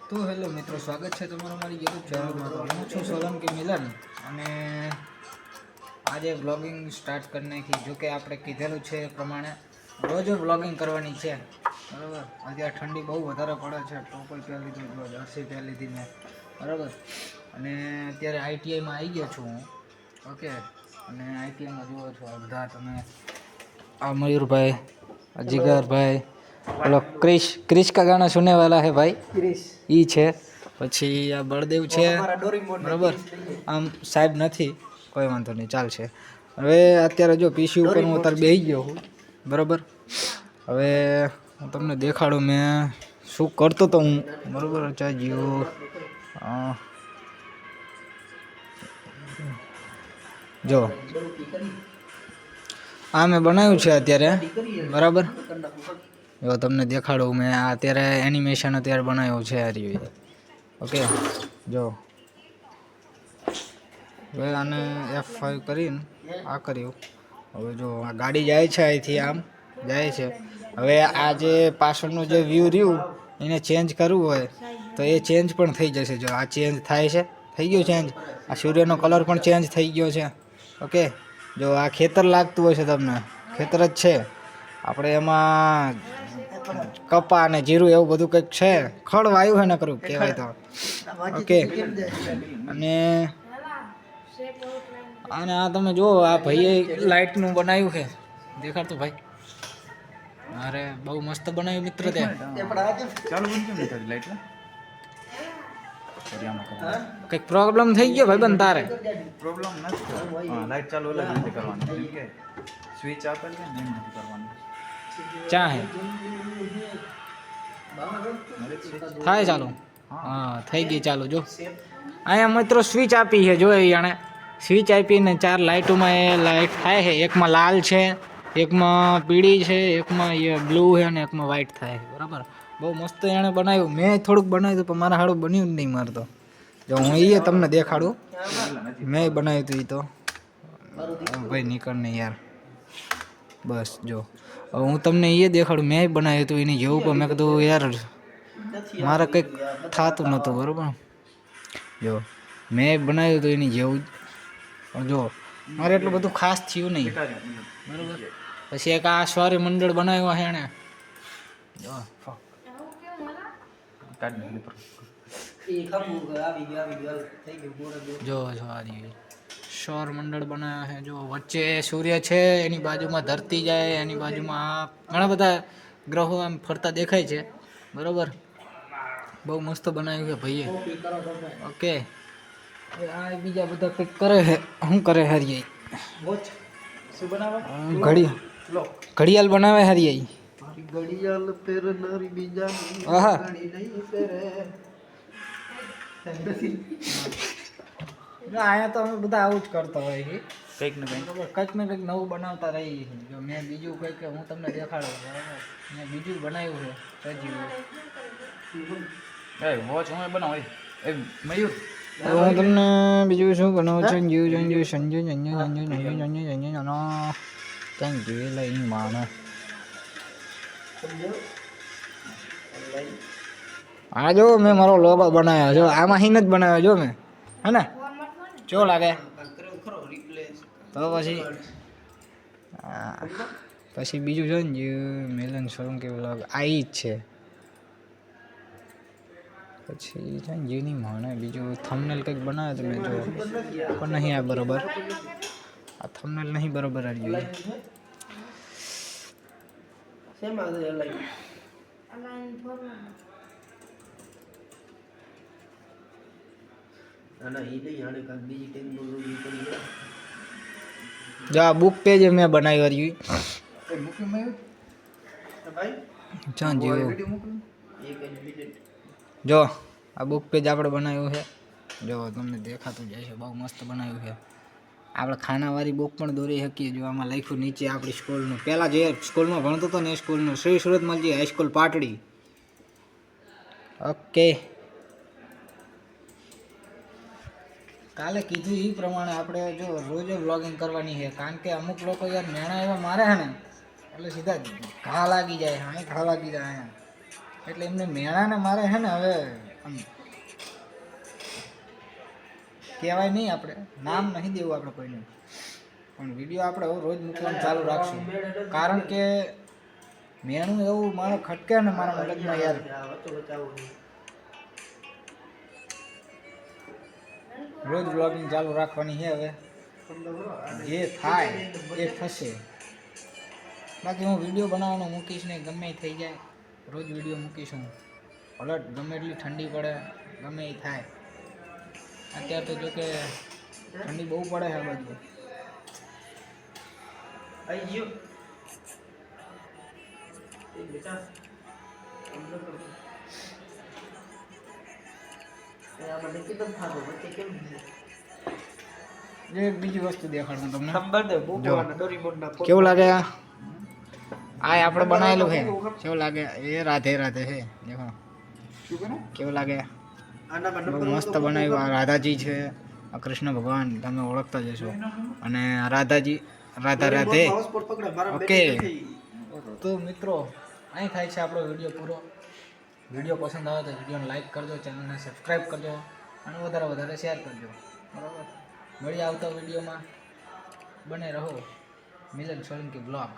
તો હેલો મિત્રો, સ્વાગત છે તમારું મારી યુટ્યુબ ચેનલમાં. તો હું છું સોલંકી મિલન અને આજે વ્લોગિંગ સ્ટાર્ટ કરી નાખી. જો કે આપણે કીધેલું છે એ પ્રમાણે રોજ વ્લોગિંગ કરવાની છે, બરાબર. અત્યારે ઠંડી બહુ વધારે પડે છે. ટોપલ પહેરી લીધું, જો જર્સી પહેરી લીધી મેં, બરાબર. અને અત્યારે આઈટીઆઈમાં આવી ગયો છું હું, ઓકે. અને આઈટીઆઈમાં જુઓ છો આ બધા તમે, આ મયુરભાઈ, જીગરભાઈ, हेलो क्रिश का गाना सुनने वाला है भाई, क्रिश ઈ છે. પછી આ બળદેવ છે, બરાબર. આમ સાહેબ નથી, કોઈ વાંધો નહીં, ચાલશે. હવે અત્યારે જો પીસી ઉપર હું અત્યારે બેસી ગયો છું, બરાબર. હવે હું તમને દેખાડું મેં શું કરતો હતો હું, બરાબર. ચાલ્યું જો આ મેં બનાવ્યું છે અત્યારે, બરાબર. જો તમને દેખાડું મેં અત્યારે એનિમેશન અત્યારે બનાવ્યું છે આ રહ્યું, ઓકે. જો હવે આને F5 કરીને આ કર્યું. હવે જો આ ગાડી જાય છે, અહીંથી આમ જાય છે. હવે આ જે પાછળનું જે વ્યૂ રહ્યું એને ચેન્જ કરવું હોય તો એ ચેન્જ પણ થઈ જશે. જો આ ચેન્જ થાય છે, થઈ ગયું ચેન્જ. આ સૂર્યનો કલર પણ ચેન્જ થઈ ગયો છે, ઓકે. જો આ ખેતર લાગતું હોય છે તમને, ખેતર જ છે. આપણે એમાં કપા અને જીરું એવું બધું કંઈક છે, ખડ વાયુ હે ને કરું કહેવાય તો, ઓકે. અને આ તમે જુઓ, આ ભાઈએ લાઇટનું બનાવ્યું છે, દેખાડતું ભાઈ. અરે બહુ મસ્ત બનાવ્યું મિત્ર તે. કંઈક પ્રોબ્લેમ થઈ ગયો ભાઈ બંધ તારે? પ્રોબ્લેમ નથી, લાઈટ ચાલુ અલગ રીતે કરવાની, કેમ કે સ્વિચ આપેલ છે ને એમ નથી કરવાની. ચા હે થાય ચાલુ? હા થઈ ગઈ ચાલુ. જો અહીંયા મિત્રો સ્વિચ આપી છે, જો એને સ્વિચ આપીને 4 લાઇટોમાં એ લાઇટ થાય છે. એકમાં લાલ છે, એકમાં પીળી છે, એકમાં એ બ્લુ છે અને એકમાં વ્હાઈટ થાય છે, બરાબર. બહુ મસ્ત એણે બનાવ્યું. મેં થોડુંક બનાવ્યું પણ મારા હાડું બન્યું જ નહીં મારતો. જો હું એ તમને દેખાડું, મેં બનાવ્યું હતું એ તો. ભાઈ નીકળ નહીં યાર, બસ. જો હવે હું તમને એ દેખાડું, મેં બનાવ્યું હતું એની જેવું, પણ મેં કીધું યાર મારે કંઈક થતું નહોતું, બરાબર. જો મેં બનાવ્યું હતું એની જેવું જ, પણ જો મારે એટલું બધું ખાસ થયું નહીં, બરાબર. પછી એક આ સ્વારી મંડળ બનાવ્યો છે એણે, જો જો આ સૌર મંડળ બનાવ્યા છે. જો વચ્ચે સૂર્ય છે, એની બાજુમાં ધરતી જાય, એની બાજુમાં ઘણા બધા ગ્રહો આમ ફરતા દેખાય છે, બરાબર. બહુ મસ્ત બનાવ્યું છે ભાઈએ, ઓકે. આ બીજા બધા કંઈક કરે છે. શું કરે હરિયાઈ? ઘડિયાળ બનાવે હરિયાઈ. ઘડિયાળ પહેરનારી બીજા આહા અહીંયા તો અમે બધા આવું જ કરતા હોય છે, કંઈક ને કંઈક નવું બનાવતા રહીએ છીએ. જો મેં બીજું કંઈક હું તમને દેખાડું, બરાબર. મેં બીજું બનાવ્યું છે સજીવું. વોચ હું બનાવું એ મયુર. હું તમને બીજું શું બનાવું છું? સંજુ લઈ માનો આ જો મેં મારો લોગો બનાવ્યો. જો આમાં હિન જ બનાવ્યો, જો મેં, હે ને? જો લાગે તો પછી બીજું છે ને મિલન સોલંકી વ્લોગ, આ ઈ જ છે. પછી છે ને જેની માને બીજું થંબનેલ કંઈક બનાવે તો મેં જો, પણ નહીં આ બરોબર, આ થંબનેલ નહીં બરોબર આ જોઈએ. જો આ બુક પેજ મેં બનાવ્યું રહ્યું. જો આ બુક પેજ આપણે બનાવ્યું છે. જો તમને દેખાતું જાય છે, બહુ મસ્ત બનાવ્યું છે. આપણે ખાનાવાળી બુક પણ દોરી શકીએ. જો આમાં લખ્યું નીચે આપણી સ્કૂલનું, પહેલાં જે સ્કૂલમાં ભણતો હતો ને એ સ્કૂલનું, શ્રી સુરતમલજી હાઈસ્કૂલ પાટડી, ઓકે. કાલે કીધું એ પ્રમાણે આપણે જો રોજ વ્લોગિંગ કરવાની છે, કારણ કે અમુક લોકો યાર મેણા એવા મારે છે ને એટલે સીધા ઘા લાગી જાય, હા ઘા લાગી જાય. એટલે એમને મેણાને મારે છે ને હવે આમ કહેવાય નહીં, આપણે નામ નહીં દેવું આપણે કોઈને, પણ વિડીયો આપણે હવે રોજ મૂકવાનું ચાલુ રાખશું. કારણ કે મેણું એવું મારે ખટકે ને મારા મગજમાં યાર. રોજ બ્લોગિંગ ચાલુ રાખવાની છે હવે. જે થાય એ થશે. બાકી હું વિડીયો બનાવવાનો મૂકીશ ને ગમે એ થઈ જાય, રોજ વિડીયો મૂકીશું. અલર્ટ ગમે એટલી ઠંડી પડે, ગમે એ થાય. અત્યારે તો જો કે ઠંડી બહુ પડે છે આ બાજુ. જે એક બીજી વસ્તુ દેખાડું તમને. જો કેવું લાગે આ આપણે બનાવેલું છે, કેવું લાગે? એ રાધે રાધે છે, દેખો કેવું લાગે. બહુ મસ્ત બનાવ્યું. આ રાધાજી છે, આ કૃષ્ણ ભગવાન તમે ઓળખતા જશો. અને રાધાજી રાધા રાધે. ઓકે તો મિત્રો અહીં થાય છે આપણો વિડીયો પૂરો. વિડીયો પસંદ આવે તો વિડીયોને લાઈક કરજો, ચેનલને સબસ્ક્રાઈબ કરજો અને વધારે શેર કરજો. બરાબર, મળીએ આવતા વિડીયોમાં. બને રહો મિલન સોલંકી બ્લોગ.